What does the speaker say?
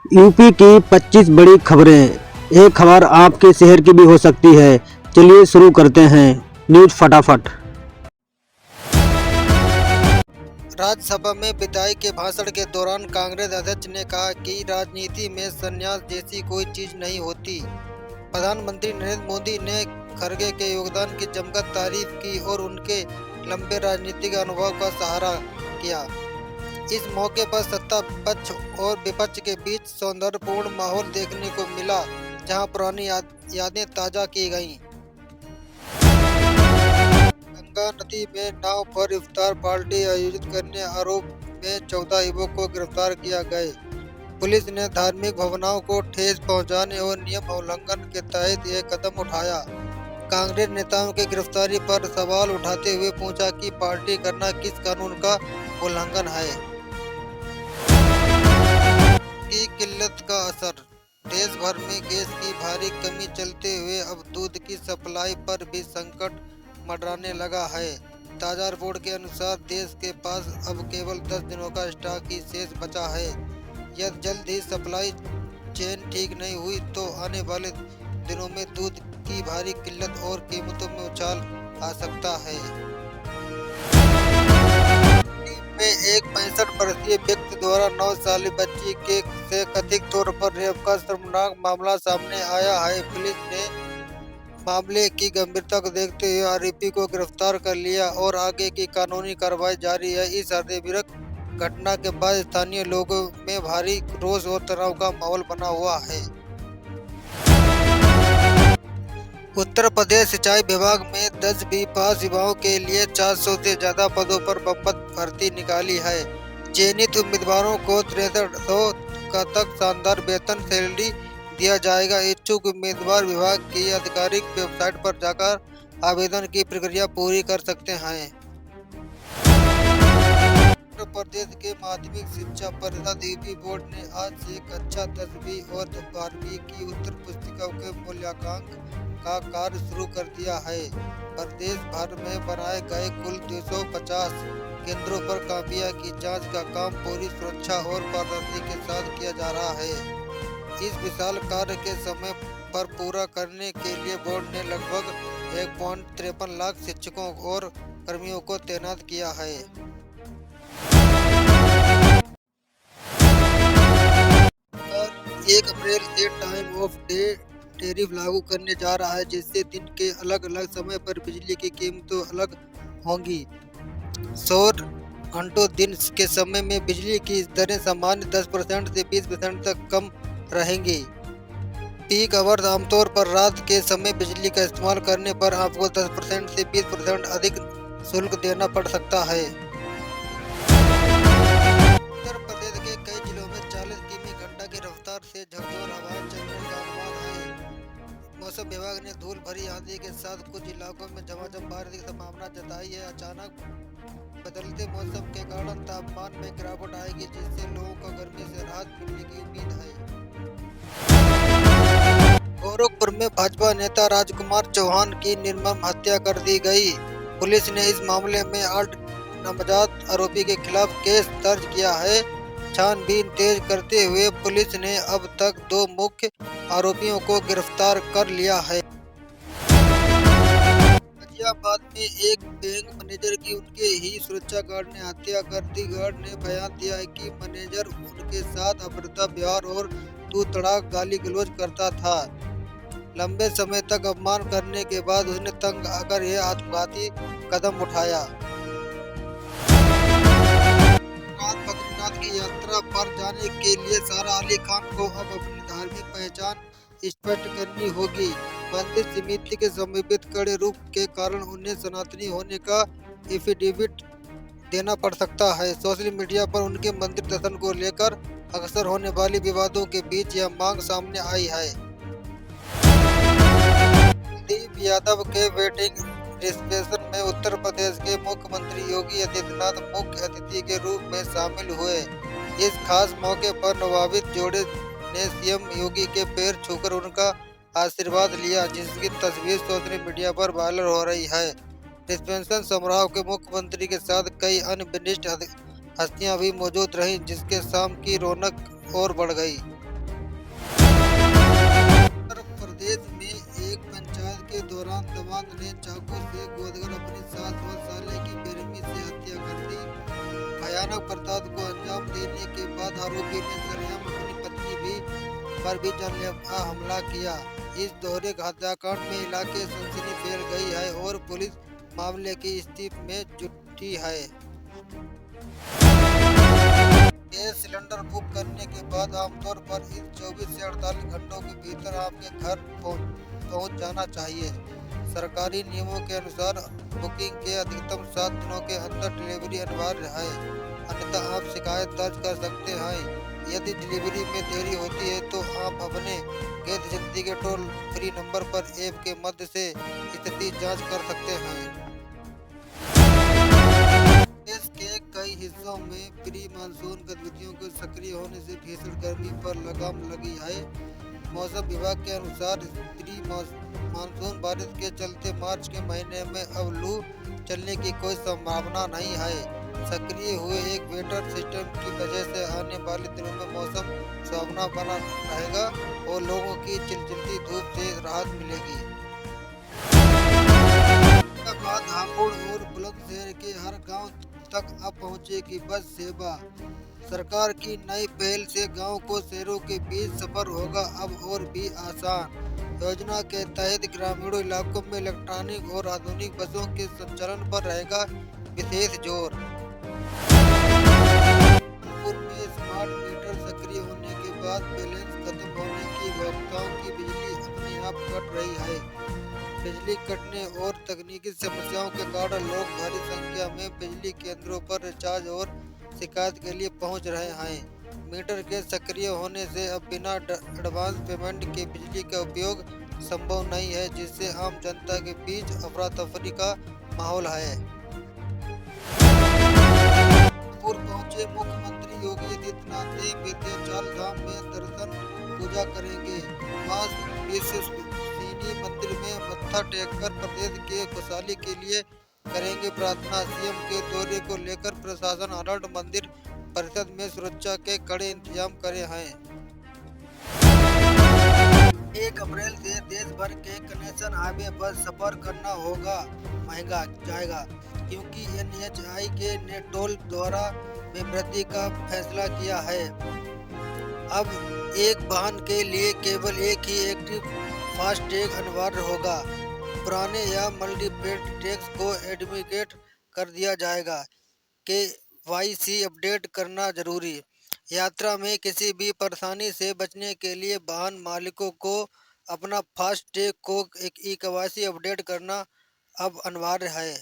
UP की 25 बड़ी खबरें। एक खबर आपके शहर की भी हो सकती है। चलिए शुरू करते हैं न्यूज फटाफट। राज्यसभा में विधायक के भाषण के दौरान कांग्रेस अध्यक्ष ने कहा कि राजनीति में संन्यास जैसी कोई चीज नहीं होती। प्रधानमंत्री नरेंद्र मोदी ने खड़गे के योगदान की जमकर तारीफ की और उनके लंबे राजनीतिक अनुभव का सहारा किया। इस मौके पर सत्ता पक्ष और विपक्ष के बीच सौहार्दपूर्ण माहौल देखने को मिला, जहां पुरानी यादें ताजा की गईं। गंगा नदी में नाव पर इफ्तार पार्टी आयोजित करने आरोप में 14 युवकों को गिरफ्तार किया गए। पुलिस ने धार्मिक भावनाओं को ठेस पहुंचाने और नियम उल्लंघन के तहत यह कदम उठाया। कांग्रेस नेताओं की गिरफ्तारी पर सवाल उठाते हुए पूछा कि पार्टी करना किस कानून का उल्लंघन है। की किल्लत का असर। देश भर में गैस की भारी कमी चलते हुए अब दूध की सप्लाई पर भी संकट मंडराने लगा है। ताजा रिपोर्ट के अनुसार देश के पास अब केवल 10 दिनों का स्टॉक ही शेष बचा है। यदि जल्द ही सप्लाई चेन ठीक नहीं हुई तो आने वाले दिनों में दूध की भारी किल्लत और कीमतों में उछाल आ सकता है। में एक 65 वर्षीय व्यक्ति द्वारा 9 साल बच्ची के से कथित तौर पर रेप का शर्मनाक मामला सामने आया है। पुलिस ने मामले की गंभीरता को देखते हुए आरोपी को गिरफ्तार कर लिया और आगे की कानूनी कार्रवाई जारी है। इस हृदयविदारक घटना के बाद स्थानीय लोगों में भारी रोष और तनाव का माहौल बना हुआ है। उत्तर प्रदेश सिंचाई विभाग में 10वीं पास युवाओं के लिए 400 से ज्यादा पदों पर बम्पर भर्ती निकाली है। चयनित उम्मीदवारों को 6300 का तक शानदार वेतन सैलरी दिया जाएगा। इच्छुक उम्मीदवार विभाग की आधिकारिक वेबसाइट पर जाकर आवेदन की प्रक्रिया पूरी कर सकते हैं। उत्तर प्रदेश के माध्यमिक शिक्षा परिषद यूपी बोर्ड ने आज से कक्षा 10वीं और 12वीं की उत्तर पुस्तिकाओं के मूल्यांकन का कार्य शुरू कर दिया है। प्रदेश भर में बनाए गए कुल 250 केंद्रों पर कॉपियां की जांच का काम पूरी सुरक्षा और पारदर्शी के साथ किया जा रहा है। इस विशाल कार्य के समय पर पूरा करने के लिए बोर्ड ने लगभग 1.53 लाख शिक्षकों और कर्मियों को तैनात किया है। 1 अप्रैल से टाइम ऑफ डे टैरिफ लागू करने जा रहा है, जिससे दिन के अलग अलग समय पर बिजली की कीमतें अलग होंगी। सौर घंटों दिन के समय में बिजली की दरें सामान्य 10% से 20% तक कम रहेंगी। पीक आवर्स आमतौर पर रात के समय बिजली का इस्तेमाल करने पर आपको 10% से 20% अधिक शुल्क देना पड़ सकता है। उत्तर प्रदेश के कई जिलों में 40 किमी घंटा की रफ्तार से झकझोर हवाएं चलने का अनुमान है। मौसम विभाग ने धूल भरी आंधी के साथ कुछ इलाकों में झमाझम बारिश की संभावना जताई है। अचानक बदलते मौसम के कारण तापमान में गिरावट आएगी, जिससे लोगों को गर्मी से राहत मिलने की उम्मीद है। गोरखपुर में भाजपा नेता राजकुमार चौहान की निर्मम हत्या कर दी गई। पुलिस ने इस मामले में 8 नामजद आरोपी के खिलाफ केस दर्ज किया है। छानबीन तेज करते हुए पुलिस ने अब तक 2 मुख्य आरोपियों को गिरफ्तार कर लिया है। गाजियाबाद में एक बैंक मैनेजर की उनके ही सुरक्षा गार्ड ने हत्या कर दी। गार्ड ने बयान दिया है कि मैनेजर उनके साथ अभद्र व्यवहार और तू तड़ाक गाली गलौज करता था। लंबे समय तक अपमान करने के बाद उसने तंग आकर यह आत्मघाती कदम उठाया। बद्रीनाथ की यात्रा पर जाने के लिए सारा अली खान को अब अपनी धार्मिक पहचान स्पष्ट करनी होगी। मंदिर समिति के समर्पित कड़े रूप के कारण उन्हें सनातनी होने का एफिडेविट देना पड़ सकता है। सोशल मीडिया पर उनके मंदिर दर्शन को लेकर अक्सर होने वाली विवादों के बीच यह मांग सामने आई है। कुलदीप यादव के वेडिंग रिसेप्शन में उत्तर प्रदेश के मुख्यमंत्री योगी आदित्यनाथ मुख्य अतिथि के रूप में शामिल हुए। इस खास मौके पर नवविवाहित जोड़े ने सीएम योगी के पैर छूकर उनका आशीर्वाद लिया, जिसकी तस्वीर सोशल मीडिया पर वायरल हो रही है। रिसेप्शन समारोह के मुख्यमंत्री के साथ कई अन्य विशिष्ट हस्तियां भी मौजूद रहीं, जिसके शाम की रौनक और बढ़ गई। प्रदेश में एक पंचायत के दौरान दबंग ने चाकू से गोदकर अपनी 7 साल की बेरहमी से हत्या कर दी। भयानक वारदात को अंजाम देने के बाद आरोपी ने सरेआम अपनी पत्नी पर भी जानलेवा हमला किया। इस दोहरे हत्याकांड में इलाके सनसनी फैल गई है और पुलिस मामले की स्थिति में जुटी है। गैस सिलेंडर बुक करने के बाद आमतौर पर इस 24 से 48 घंटों के भीतर आपके घर पहुंच जाना चाहिए। सरकारी नियमों के अनुसार बुकिंग के अधिकतम 7 दिनों के अंदर डिलीवरी अनिवार्य है, अन्यथा आप शिकायत दर्ज कर सकते हैं। यदि डिलीवरी में देरी होती है तो आप अपने गैस एजेंसी के टोल फ्री नंबर पर ऐप के मदद से स्थिति जांच कर सकते हैं। देश के कई हिस्सों में प्री मानसून गतिविधियों के सक्रिय होने से भीषण गर्मी पर लगाम लगी है। मौसम विभाग के अनुसार प्री मानसून बारिश के चलते मार्च के महीने में अब लू चलने की कोई संभावना नहीं है। सक्रिय हुए एक वेटर सिस्टम की वजह से आने वाले दिनों में मौसम सुहावना बना रहेगा और लोगों की चिलचिलाती धूप से राहत मिलेगी। बाद हापुड़ और बुलंदशहर के हर गांव तक अब पहुंचेगी बस सेवा। सरकार की नई पहल से गांव को शहरों के बीच सफर होगा अब और भी आसान। योजना के तहत ग्रामीण इलाकों में इलेक्ट्रॉनिक और आधुनिक बसों के संचालन पर रहेगा विशेष जोर। कानपुर में स्मार्ट मीटर सक्रिय होने के बाद बैलेंस खत्म होने की उपभोक्ताओं की बिजली अपने आप कट रही है। बिजली कटने और तकनीकी समस्याओं के कारण लोग भारी संख्या में बिजली केंद्रों पर रिचार्ज और शिकायत के लिए पहुंच रहे हैं। मीटर के सक्रिय होने से अब बिना एडवांस पेमेंट के बिजली का उपयोग संभव नहीं है, जिससे आम जनता के बीच अफरा तफरी का माहौल है। कानपुर पहुंचे मुख्यमंत्री योगी आदित्यनाथ ने विंध्याचल धाम में दर्शन पूजा करेंगे। मां विश्वसिनी मंदिर में मत्था टेककर प्रदेश के खुशहाली के लिए करेंगे प्रार्थना। सीएम के दौरे को लेकर प्रशासन अलर्ट, मंदिर परिसर में सुरक्षा के कड़े इंतजाम करे हैं। 1 अप्रैल से देश भर के नेशनल हाईवे पर सफर करना होगा महंगा जाएगा, क्योंकि NHAI के ने टोल द्वारा में वृद्धि का फैसला किया है। अब एक वाहन के लिए केवल एक ही एक्टिव फास्टैग अनिवार्य होगा। पुराने या मल्टीपेड टैक्स को एडमिकेट कर दिया जाएगा। KYC अपडेट करना जरूरी। यात्रा में किसी भी परेशानी से बचने के लिए वाहन मालिकों को अपना फास्टैग को KYC अपडेट करना अब अनिवार्य है।